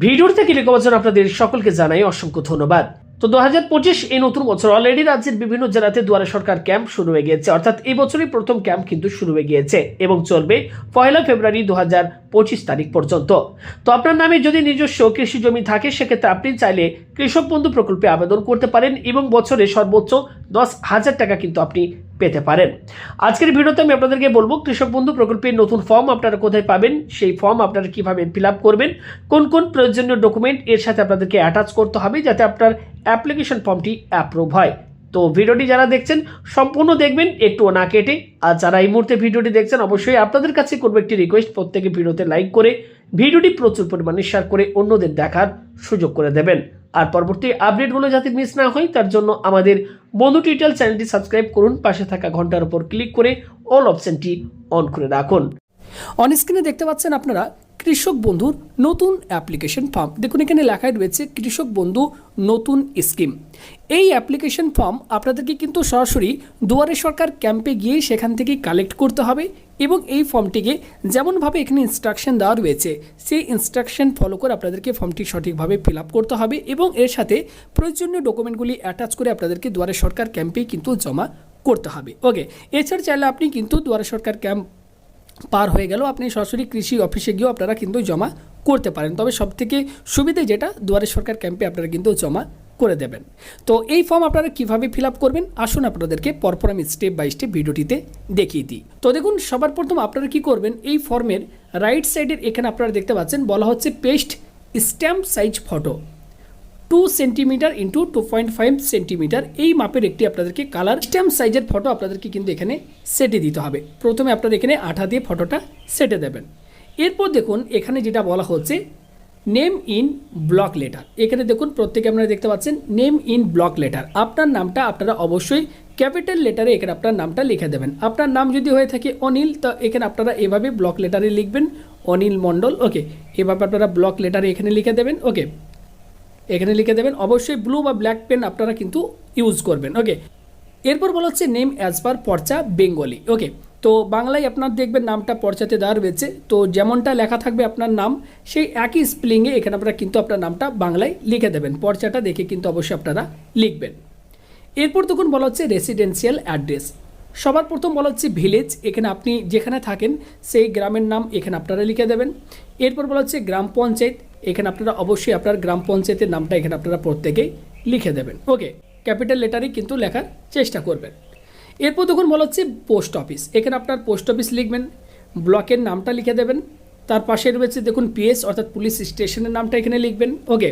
ভিডিওর থেকে লেখা বছর আপনাদের সকলকে জানাই অসংখ্য ধন্যবাদ। তো 2025 এই নতুন বছর অলরেডি রাজ্যের বিভিন্ন জেলাতে দুয়ারে সরকার ক্যাম্প শুরু হয়ে গিয়েছে, অর্থাৎ এই বছরই প্রথম ক্যাম্প কিন্তু শুরু হয়ে গিয়েছে এবং চলবে 1 ফেব্রুয়ারি 2025 তারিখ পর্যন্ত। তো আপনার নামে যদি নিজস্ব কৃষি জমি থাকে সেক্ষেত্রে আপনি চাইলে কৃষক বন্ধু প্রকল্পে আবেদন করতে পারেন এবং বছরে সর্বোচ্চ 10,000 টাকা কিন্তু আপনি পেতে পারেন। আজকের ভিডিওতে আমি আপনাদেরকে বলবো কৃষক বন্ধু প্রকল্পের নতুন ফর্ম আপনারা কোথায় পাবেন, সেই ফর্ম আপনারা কিভাবে ফিল আপ করবেন, কোন কোন প্রয়োজনীয় ডকুমেন্ট এর সাথে আপনাদেরকে অ্যাটাচ করতে হবে যাতে আপনার অ্যাপ্লিকেশন ফর্মটি অ্যাপ্রুভ হয়। তো ভিডিওটি যারা দেখছেন সম্পূর্ণ দেখবেন, একটুও না কেটে। আর যারা এই মুহূর্তে ভিডিওটি দেখছেন অবশ্যই আপনাদের কাছে করবো একটি রিকোয়েস্ট, প্রত্যেকে ভিডিওতে লাইক করে ভিডিওটি প্রচুর পরিমাণে শেয়ার করে অন্যদের দেখার সুযোগ করে দেবেন। আর পরবর্তী আপডেটগুলো যাতে মিস না হয় তার জন্য আমাদের বন্ধু টিউটোরিয়াল চ্যানেলটি সাবস্ক্রাইব করুন, পাশে থাকা ঘন্টার উপর ক্লিক করে অল অপশনটি অন করে রাখুন। অন স্ক্রিনে দেখতে পাচ্ছেন আপনারা কৃষক বন্ধুর নতুন অ্যাপ্লিকেশন ফর্ম। দেখুন এখানে লেখাই রয়েছে কৃষক বন্ধু নতুন স্কিম। এই অ্যাপ্লিকেশন ফর্ম আপনাদেরকে কিন্তু সরাসরি দুয়ারে সরকার ক্যাম্পে গিয়ে সেখান থেকে কালেক্ট করতে হবে এবং এই ফর্মটিকে যেমনভাবে এখানে ইনস্ট্রাকশন দেওয়া রয়েছে সেই ইনস্ট্রাকশন ফলো করে আপনাদেরকে ফর্মটি সঠিকভাবে ফিল আপ করতে হবে এবং এর সাথে প্রয়োজনীয় ডকুমেন্টগুলি অ্যাটাচ করে আপনাদেরকে দুয়ারে সরকার ক্যাম্পেই কিন্তু জমা করতে হবে। ওকে, এছাড়া চাইলে আপনি কিন্তু দুয়ারে সরকার ক্যাম্প পার হয়ে গেল আপনি সরাসরি কৃষি অফিসে গিয়েও আপনারা কিন্তু জমা করতে পারেন, তবে সবথেকে সুবিধে যেটা দুয়ারে সরকার ক্যাম্পে আপনারা কিন্তু জমা করে দেবেন। তো এই ফর্ম আপনারা কিভাবে ফিল আপ করবেন আসুন আপনাদেরকে পরপর আমি স্টেপ বাই স্টেপ ভিডিওটিতে দেখিয়ে দিই। তো দেখুন সবার প্রথম আপনারা কি করবেন, এই ফর্মের রাইট সাইডের এখানে আপনারা দেখতে পাচ্ছেন বলা হচ্ছে paste stamp size photo 2 centimetre into 2.5 centimetre. এই মাপের একটি আপনাদেরকে কালার স্ট্যাম্প সাইজের ফটো আপনাদেরকে কিন্তু এখানে সেটে দিতে হবে। প্রথমে আপনারা এখানে আঠা দিয়ে ফটোটা সেটে দেবেন। এরপর দেখুন এখানে যেটা বলা হচ্ছে নেম ইন ব্লক লেটার। এখানে দেখুন প্রত্যেকে আপনারা দেখতে পাচ্ছেন নেম ইন ব্লক লেটার। আপনার নামটা আপনারা অবশ্যই ক্যাপিটাল লেটারে এখানে আপনার নামটা লিখে দেবেন। আপনার নাম যদি হয়ে থাকে অনিল, তো এখানে আপনারা এভাবে ব্লক লেটারে লিখবেন অনিল মণ্ডল। ওকে, এভাবে আপনারা ব্লক লেটারে এখানে লিখে দেবেন। ওকে, এখানে লিখে দেবেন। অবশ্যই ব্লু বা ব্ল্যাক পেন আপনারা কিন্তু ইউজ করবেন। ওকে, এরপর বলা হচ্ছে নেম অ্যাজ পার পর্চা বেঙ্গলি। ওকে, তো বাংলায় আপনার দেখবেন নামটা পর্চাতে দেওয়া রয়েছে, তো যেমনটা লেখা থাকবে আপনার নাম সেই একই স্পেলিংয়ে এখানে আপনারা কিন্তু আপনার নামটা বাংলায় লিখে দেবেন। পর্চাটা দেখে কিন্তু অবশ্যই আপনারা লিখবেন। এরপর তখন বলা হচ্ছে রেসিডেন্সিয়াল অ্যাড্রেস। সবার প্রথম বলা হচ্ছে ভিলেজ, এখানে আপনি যেখানে থাকেন সেই গ্রামের নাম এখানে আপনারা লিখে দেবেন। এরপর বলা হচ্ছে গ্রাম পঞ্চায়েত, এখানে আপনারা অবশ্যই আপনার গ্রাম পঞ্চায়েতের নামটা এখানে আপনারা প্রত্যেকেই লিখে দেবেন। ওকে, ক্যাপিটাল লেটারেই কিন্তু লেখার চেষ্টা করবেন। এরপর তখন বলা হচ্ছে পোস্ট অফিস, এখানে আপনার পোস্ট অফিস লিখবেন, ব্লকের নামটা লিখে দেবেন। তার পাশে রয়েছে দেখুন পিএস অর্থাৎ পুলিশ স্টেশনের নামটা এখানে লিখবেন। ওকে,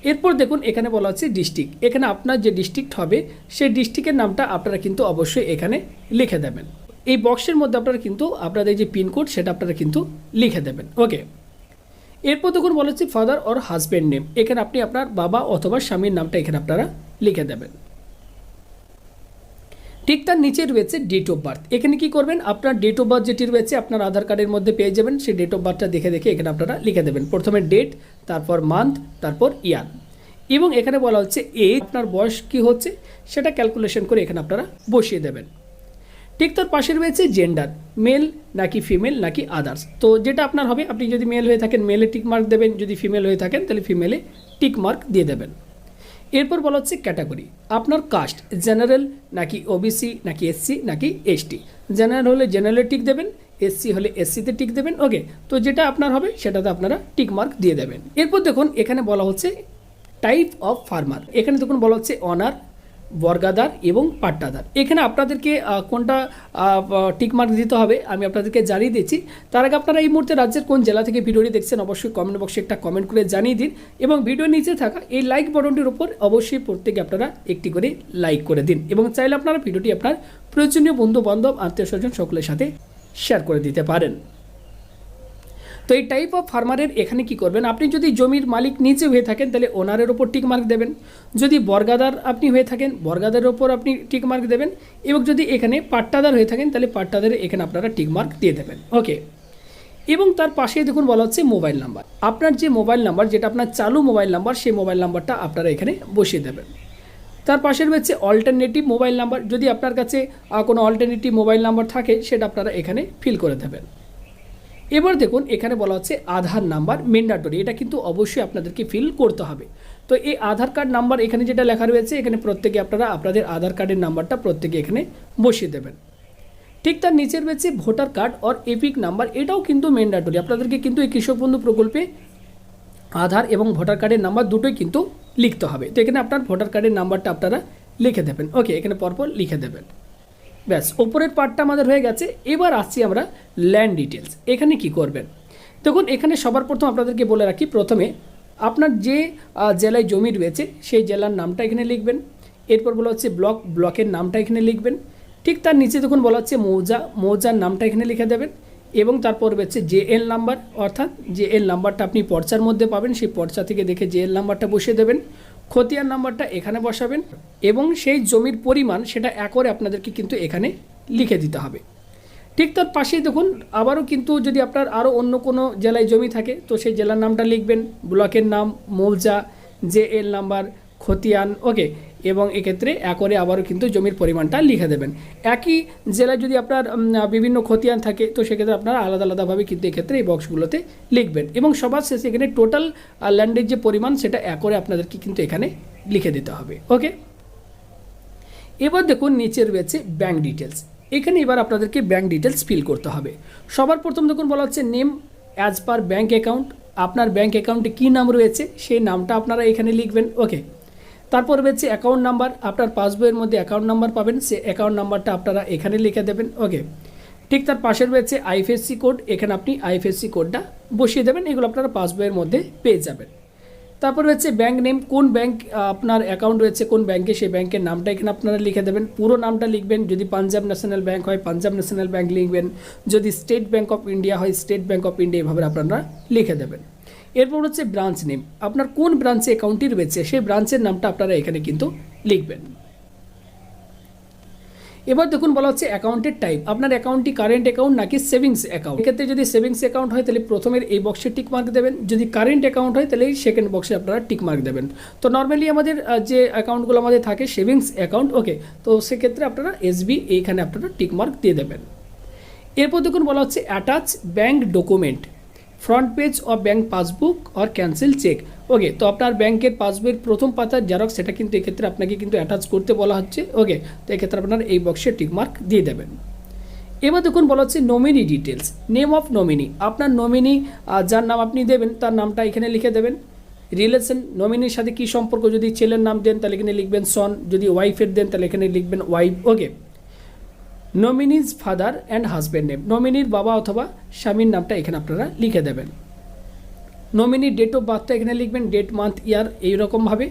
এরপর দেখুন এখানে বলা হচ্ছে ডিস্ট্রিক্ট, এখানে আপনার যে ডিস্ট্রিক্ট হবে সেই ডিস্ট্রিক্টের নামটা আপনারা কিন্তু অবশ্যই এখানে লিখে দেবেন। এই বক্সের মধ্যে আপনারা কিন্তু আপনাদের যে পিনকোড সেটা আপনারা কিন্তু লিখে দেবেন। ওকে, এরপর দেখুন বলা হচ্ছে ফাদার অর হাজব্যান্ড নেম, এখানে আপনি আপনার বাবা অথবা স্বামীর নামটা এখানে আপনারা লিখে দেবেন। ঠিক তার নিচে রয়েছে ডেট অফ বার্থ, এখানে কি করবেন আপনার ডেট অফ বার্থ যেটি রয়েছে আপনার আধার কার্ডের মধ্যে পেয়ে যাবেন, সেই ডেট অফ বার্থটা দেখে দেখে এখানে আপনারা লিখে দেবেন। প্রথমে ডেট, তারপর মান্থ, তারপর ইয়ার এবং এখানে বলা হচ্ছে এজ, আপনার বয়স কি হচ্ছে সেটা ক্যালকুলেশন করে এখানে আপনারা বসিয়ে দেবেন। ঠিক তার পাশে রয়েছে জেন্ডার, মেল নাকি ফিমেল নাকি আদার্স। তো যেটা আপনার হবে, আপনি যদি মেল হয়ে থাকেন মেলে টিক মার্ক দেবেন, যদি ফিমেল হয়ে থাকেন তাহলে ফিমেলে টিক মার্ক দিয়ে দেবেন। এরপর বলা হচ্ছে ক্যাটাগরি, আপনার কাস্ট জেনারেল নাকি ওবিসি নাকি এসসি নাকি এসটি। জেনারেল হলে জেনারেলে টিক দেবেন, এসসি হলে এসসিতে টিক দেবেন। ওকে, তো যেটা আপনার হবে সেটাতে আপনারা টিক মার্ক দিয়ে দেবেন। এরপর দেখুন এখানে বলা হচ্ছে টাইপ অফ ফার্মার, এখানে দেখুন বলা হচ্ছে অনার, বর্গাদার এবং পাট্টাদার। এখানে আপনাদেরকে কোনটা টিকমার্ক দিতে হবে আমি আপনাদেরকে জানিয়ে দিচ্ছি। তার আগে আপনারা এই মুহূর্তে রাজ্যের কোন জেলা থেকে ভিডিওটি দেখছেন অবশ্যই কমেন্ট বক্সে একটা কমেন্ট করে জানিয়ে দিন এবং ভিডিও নিচে থাকা এই লাইক বাটনটির উপর অবশ্যই প্রত্যেকে আপনারা একটি করে লাইক করে দিন এবং চাইলে আপনারা ভিডিওটি আপনার প্রয়োজনীয় বন্ধু বান্ধব আত্মীয় স্বজন সকলের সাথে শেয়ার করে দিতে পারেন। তো এই টাইপ অফ ফার্মারের এখানে কি করবেন, আপনি যদি জমির মালিক নিচে হয়ে থাকেন তাহলে ওনারের ওপর টিক মার্ক দেবেন, যদি বর্গাদার আপনি হয়ে থাকেন বর্গাদারের ওপর আপনি টিক মার্ক দেবেন এবং যদি এখানে পাট্টাদার হয়ে থাকেন তাহলে পাট্টাদারের এখানে আপনারা টিক মার্ক দিয়ে দেবেন। ওকে, এবং তার পাশে দেখুন বলা হচ্ছে মোবাইল নাম্বার, আপনার যে মোবাইল নাম্বার যেটা আপনার চালু মোবাইল নাম্বার সেই মোবাইল নাম্বারটা আপনারা এখানে বসিয়ে দেবেন। তার পাশে রয়েছে অল্টারনেটিভ মোবাইল নাম্বার, যদি আপনার কাছে কোনো অল্টারনেটিভ মোবাইল নাম্বার থাকে সেটা আপনারা এখানে ফিল করে দেবেন। এবার দেখুন এখানে বলা হচ্ছে আধার নাম্বার ম্যান্ডেটরি, এটা কিন্তু অবশ্যই আপনাদেরকে ফিল করতে হবে। তো এই আধার কার্ড নাম্বার এখানে যেটা লেখা রয়েছে, এখানে প্রত্যেকে আপনারা আপনাদের আধার কার্ডের নাম্বারটা প্রত্যেকে এখানে বসিয়ে দেবেন। ঠিক তার নিচে রয়েছে ভোটার কার্ড আর এপিক নাম্বার, এটাও কিন্তু ম্যান্ডেটরি। আপনাদেরকে কিন্তু এই কৃষক বন্ধু প্রকল্পে আধার এবং ভোটার কার্ডের নাম্বার দুটোই কিন্তু লিখতে হবে। তো এখানে আপনার ভোটার কার্ডের নাম্বারটা আপনারা লিখে দেবেন। ওকে, এখানে পরপর লিখে দেবেন। ব্যাস, ওপরের পার্টটা আমাদের হয়ে গেছে। এবার আসছি আমরা ল্যান্ড ডিটেলস। এখানে কি করবেন দেখুন, এখানে সবার প্রথম আপনাদেরকে বলে রাখি, প্রথমে আপনার যে জেলায় জমি রয়েছে সেই জেলার নামটা এখানে লিখবেন। এরপর বলা হচ্ছে ব্লকের নামটা এখানে লিখবেন। ঠিক তার নিচে দেখুন বলা হচ্ছে মৌজার নামটা এখানে লিখে দেবেন। এবং তারপর রয়েছে জেএল নাম্বার, অর্থাৎ জেএল নাম্বারটা আপনি পর্চার মধ্যে পাবেন, সেই পর্চা থেকে দেখে জেএল নাম্বারটা বসিয়ে দেবেন। খতিয়ান নাম্বারটা এখানে বসাবেন এবং সেই জমির পরিমাণ সেটা একরে আপনাদেরকে কিন্তু এখানে লিখে দিতে হবে। ঠিক তার পাশেই দেখুন আবারও কিন্তু যদি আপনার আরও অন্য কোনো জেলায় জমি থাকে তো সেই জেলার নামটা লিখবেন, ব্লকের নাম, মৌজা, জেএল নাম্বার, খতিয়ান। ওকে, এবং এক্ষেত্রে একরে আবারও কিন্তু জমির পরিমাণটা লিখে দেবেন। একই জেলায় যদি আপনার বিভিন্ন খতিয়ান থাকে তো সেক্ষেত্রে আপনারা আলাদা আলাদাভাবে কিন্তু এক্ষেত্রে এই বক্সগুলোতে লিখবেন। এবং সবার শেষে এখানে টোটাল ল্যান্ডের যে পরিমাণ সেটা একরে আপনাদেরকে কিন্তু এখানে লিখে দিতে হবে। ওকে, এবার দেখুন নিচে রয়েছে ব্যাঙ্ক ডিটেলস। এখানে এবার আপনাদেরকে ব্যাঙ্ক ডিটেলস ফিল করতে হবে। সবার প্রথম দেখুন বলা হচ্ছে name as per bank account. আপনার ব্যাঙ্ক অ্যাকাউন্টে কী নাম রয়েছে সেই নামটা আপনারা এখানে লিখবেন। ওকে, তারপর রয়েছে অ্যাকাউন্ট নাম্বার, আপনার পাসবইয়ের মধ্যে অ্যাকাউন্ট নাম্বার পাবেন, সেই অ্যাকাউন্ট নাম্বারটা আপনারা এখানে লিখে দেবেন। ওকে, ঠিক তার পাশে রয়েছে আইএফএসসি কোড, এখানে আপনি আইএফএসসি কোডটা বসিয়ে দেবেন। এগুলো আপনারা পাসবইয়ের মধ্যে পেয়ে যাবেন। তারপর রয়েছে ব্যাঙ্ক নেম, কোন ব্যাঙ্ক আপনার অ্যাকাউন্ট রয়েছে কোন ব্যাঙ্কে সেই ব্যাঙ্কের নামটা এখানে আপনারা লিখে দেবেন। পুরো নামটা লিখবেন, যদি পাঞ্জাব ন্যাশনাল ব্যাঙ্ক হয় পাঞ্জাব ন্যাশনাল ব্যাঙ্ক লিখবেন, যদি স্টেট ব্যাঙ্ক অফ ইন্ডিয়া হয় স্টেট ব্যাঙ্ক অফ ইন্ডিয়া, এভাবে আপনারা লিখে দেবেন। এরপর হচ্ছে ব্রাঞ্চ নেম, আপনার কোন ব্রাঞ্চে অ্যাকাউন্টটি রয়েছে সেই ব্রাঞ্চের নামটা আপনারা এখানে কিন্তু লিখবেন। এবার দেখুন বলা হচ্ছে অ্যাকাউন্টের টাইপ, আপনার অ্যাকাউন্টটি কারেন্ট অ্যাকাউন্ট নাকি সেভিংস অ্যাকাউন্ট। এক্ষেত্রে যদি সেভিংস অ্যাকাউন্ট হয় তাহলে প্রথমের এই বক্সে টিক মার্ক দেবেন, যদি কারেন্ট অ্যাকাউন্ট হয় তাহলে এই সেকেন্ড বক্সে আপনারা টিক মার্ক দেবেন। তো নর্মালি আমাদের যে অ্যাকাউন্টগুলো আমাদের থাকে সেভিংস অ্যাকাউন্ট। ওকে, তো সেক্ষেত্রে আপনারা এসবি এইখানে আপনারা টিক মার্ক দিয়ে দেবেন। এরপর দেখুন বলা হচ্ছে attach bank document, front page of bank passbook or cancel cheque. Okay, তো আপনার ব্যাংকের পাসবইয়ের প্রথম পাতার জেরক্স সেটা কিন্তু এক্ষেত্রে আপনাকে কিন্তু অ্যাটাচ করতে বলা হচ্ছে। ওকে, তো এক্ষেত্রে আপনার এই বক্সে টিকমার্ক দিয়ে দেবেন। এবার দেখুন বলা হচ্ছে nominee details, name of nominee, আপনার নমিনি যার নাম আপনি দেবেন তার নামটা এখানে লিখে দেবেন। রিলেশন, নমিনির সাথে কী সম্পর্ক, যদি ছেলের নাম দেন তাহলে এখানে লিখবেন সন, যদি ওয়াইফের দেন তাহলে এখানে লিখবেন wife. Okay, nominee's father and husband name, নমিনির বাবা অথবা স্বামীর নামটা এখানে আপনারা লিখে দেবেন। নমিনির ডেট অফ বার্থটা এখানে লিখবেন, ডেট মান্থ ইয়ার এইরকমভাবে।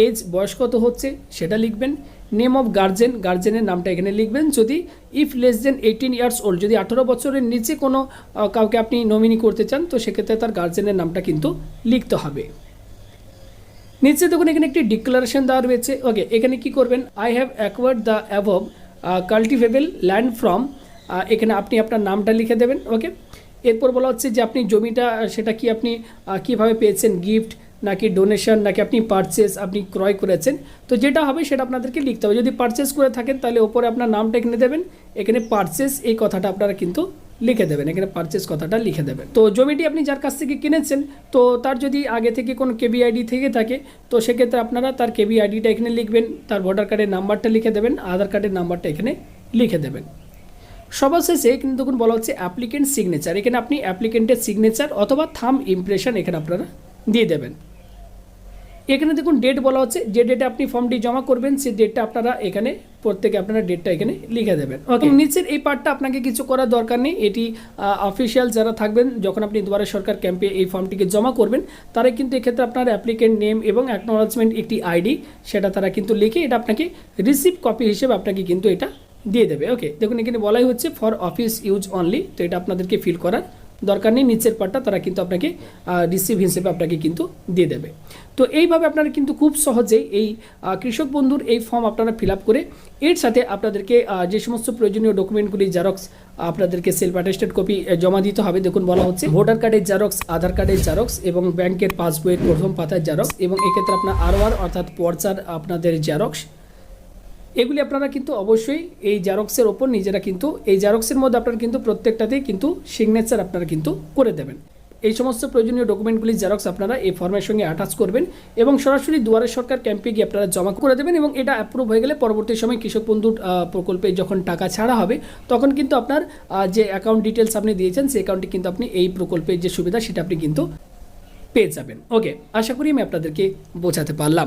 এজ, বয়স কত হচ্ছে সেটা লিখবেন। নেম অফ গার্জেন, গার্জেনের নামটা এখানে লিখবেন। যদি if less than 18 years old, যদি 18 বছরের নিচে কোনো কাউকে আপনি নমিনি করতে চান তো সেক্ষেত্রে তার গার্জেনের নামটা কিন্তু লিখতে হবে। নিচে দেখুন এখানে একটি ডিক্লারেশন দেওয়া রয়েছে। ওকে, এখানে কি করবেন, I have acquired the above cultivable land from, এখানে আপনি আপনার নামটা লিখে দেবেন। ওকে, এরপর বলা হচ্ছে যে আপনি জমিটা সেটা কি আপনি কীভাবে পেয়েছেন, গিফট নাকি ডোনেশন নাকি আপনি পারচেস, আপনি ক্রয় করেছেন, তো যেটা হবে সেটা আপনাদেরকে লিখতে হবে। যদি পারচেস করে থাকেন তাহলে ওপরে আপনার নামটা এখানে দেবেন, এখানে পারচেস এই কথাটা আপনারা কিন্তু লিখে দেবেন, এখানে পারচেস কথাটা লিখে দেবেন। তো জমিটি আপনি যার কাছ থেকে কিনেছেন তো তার যদি আগে থেকে কোনো কেবি আইডি থেকে থাকে তো সেক্ষেত্রে আপনারা তার কেবি আইডিটা এখানে লিখবেন, তার ভোটার কার্ডের নাম্বারটা লিখে দেবেন, আধার কার্ডের নাম্বারটা এখানে লিখে দেবেন। সবার শেষে কিন্তু দেখুন বলা হচ্ছে অ্যাপ্লিকেন্ট সিগনেচার, এখানে আপনি অ্যাপ্লিকেন্টের সিগনেচার অথবা থাম ইমপ্রেশন এখানে আপনারা দিয়ে দেবেন। এখানে দেখুন ডেট বলা হচ্ছে, যে ডেটে আপনি ফর্মটি জমা করবেন সেই ডেটটা আপনারা এখানে প্রত্যেকে আপনারা ডেটটা এখানে লিখে দেবেন। ওকে, নিচের এই পার্টটা আপনাকে কিছু করার দরকার নেই, এটি অফিসিয়াল যারা থাকবেন যখন আপনি দুয়ারে সরকার ক্যাম্পে এই ফর্মটিকে জমা করবেন তারা কিন্তু এক্ষেত্রে আপনার অ্যাপ্লিকেন্ট নেম এবং অ্যাকনোলেজমেন্ট একটি আইডি সেটা তারা কিন্তু লিখে এটা আপনাকে রিসিভ কপি হিসেবে আপনাকে কিন্তু এটা দিয়ে দেবে। ওকে, দেখুন এখানে বলাই হচ্ছে ফর অফিস ইউজ অনলি, তো এটা আপনাদেরকে ফিল করার দরকার নেই, নিচের পার্টটা তারা কিন্তু আপনাকে রিসিভ হিসেবে আপনাকে কিন্তু দিয়ে দেবে। তো এইভাবে আপনারা কিন্তু খুব সহজেই এই কৃষক বন্ধুর এই ফর্ম আপনারা ফিল আপ করে এর সাথে আপনাদেরকে যে সমস্ত প্রয়োজনীয় ডকুমেন্টগুলি জেরক্স আপনাদেরকে সেলফ অ্যাটেস্টেড কপি জমা দিতে হবে। দেখুন বলা হচ্ছে ভোটার কার্ডের জেরক্স, আধার কার্ডের জেরক্স এবং ব্যাংকের পাসবইয়ের প্রথম পাতার জেরক্স এবং এক্ষেত্রে আপনার আরওআর অর্থাৎ পর্চার আপনাদের জেরক্স এগুলি আপনারা কিন্তু অবশ্যই এই জেরক্সের ওপর নিজেরা কিন্তু এই জেরক্সের মধ্যে আপনারা কিন্তু প্রত্যেকটাতেই কিন্তু সিগনেচার আপনারা কিন্তু করে দেবেন। এই সমস্ত প্রয়োজনীয় ডকুমেন্টগুলি জেরক্স আপনারা এই ফর্মের সঙ্গে অ্যাটাচ করবেন এবং সরাসরি দুয়ারে সরকার ক্যাম্পে গিয়ে আপনারা জমা করে দেবেন এবং এটা অ্যাপ্রুভ হয়ে গেলে পরবর্তী সময় কৃষক বন্ধু প্রকল্পে যখন টাকা ছাড়া হবে তখন কিন্তু আপনার যে অ্যাকাউন্ট ডিটেলস আপনি দিয়েছেন সেই অ্যাকাউন্টে কিন্তু আপনি এই প্রকল্পের যে সুবিধা সেটা আপনি কিন্তু পেয়ে যাবেন। ওকে, আশা করি আমি আপনাদেরকে বোঝাতে পারলাম।